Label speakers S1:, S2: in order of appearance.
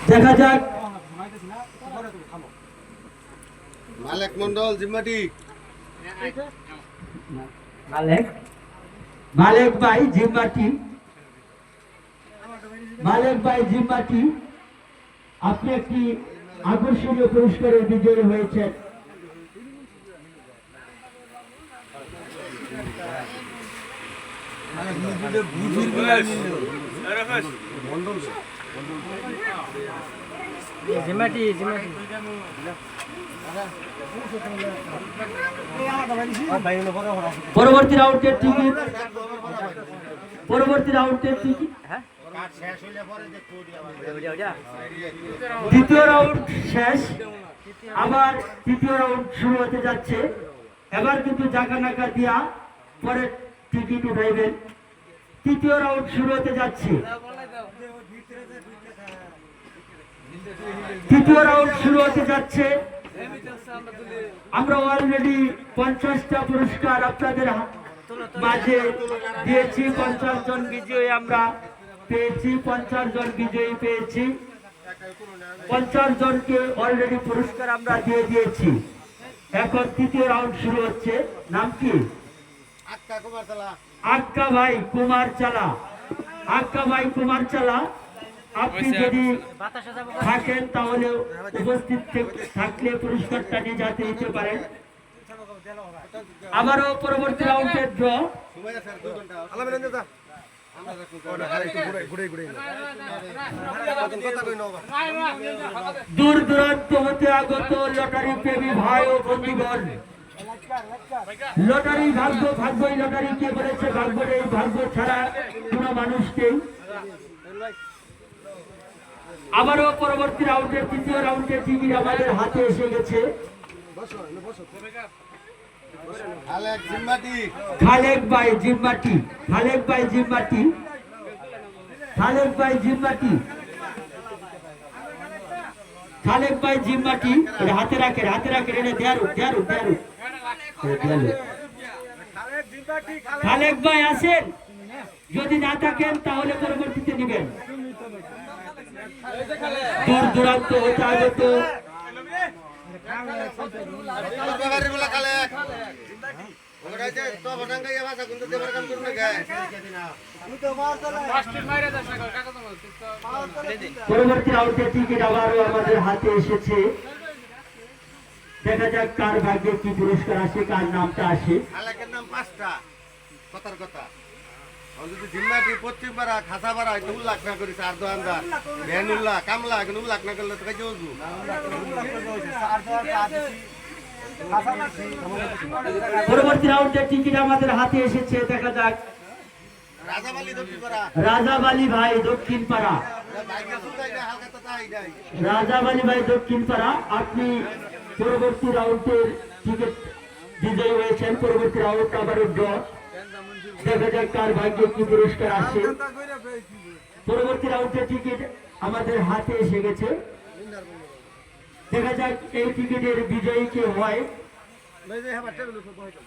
S1: দেখা যাক
S2: মালেক মন্ডল জিম্মাটি
S1: মালেক ভাই জিম্মাটি আপনি একটি আকর্ষণীয় পুরস্কারের বিজয়ী হয়েছেন। পরবর্তী রাউন্ডের টিকিট দ্বিতীয় রাউন্ড শেষ, আবার তৃতীয় রাউন্ড শুরু হতে যাচ্ছে। এবার কিন্তু জায়গা নাকা দিয়া পরে টিকিট উঠাইবেন। তৃতীয় রাউন্ড শুরু হতে যাচ্ছে। আমরা অলরেডি 50টা পুরস্কার আপনাদের মাঝে দিয়েছি। 50 জন বিজয়ী আমরা পেয়েছি। 50 জন বিজয়ী পেয়েছি। 50 জনকে অলরেডি পুরস্কার আমরা দিয়ে দিয়েছি। এখন তৃতীয় রাউন্ড শুরু হচ্ছে। নাম কি? আক্কা ভাই কুমার চালা। আপনি যদি থাকেন তাহলে উপস্থিত থাকলে পুরস্কারটা নিয়ে যেতে পারেন। আবারও পরবর্তী রাউন্ডের ড্র। দূর দূরান্ত হতে আগত লটারি প্রেমী ভাই ও বন্ধুগণ, লটারি ভাগ্যই লটারি কে বলেছে ভাগ্য নেই, ভাগ্য ছাড়া কোনো মানুষকেই। আবারও পরবর্তী রাউন্ডের তৃতীয় রাউন্ডের টিকিট আমাদের হাতে এসে গেছে। খালেক ভাই জিম্মাটি হাতে রাখে রে দেয়ারু। খালেক ভাই আসেন, যদি না থাকেন তাহলে পরবর্তীতে নেবেন। দূর দূরান্ত হতে আগত পরবর্তী রাউন্ডের টিকিট আবারও আমাদের হাতে এসেছে। দেখা যাক কার ভাগ্যে কি পুরস্কার আসে, কার নামটা আসে।
S2: নাম 5টা কথার কথা। যদি জিম্মাটি পশ্চিম পাড়া খাসা পাড়া এটা উল্লাখ না করিস আর দোকানদার ভ্যানুল্লাহ কামলা এখন উল্লাখ না করলে তো কাজে উঠবো।
S1: পরবর্তী রাউন্ডের টিকিট আমাদের হাতে এসেছে। দেখা যাক রাজাবালি ভাই দক্ষিণ পাড়া। আপনি পরবর্তী রাউন্ডের টিকিট বিজয়ী হয়েছেন। পরবর্তী রাউন্ড আবার ড্র। দেখা যাক কার ভাগ্যে কি পুরস্কার আসে। পরবর্তী রাউন্ডের টিকিট আমাদের হাতে এসে গেছে। দেখা যাক এই টিকিটের বিজয়ী কে হয়।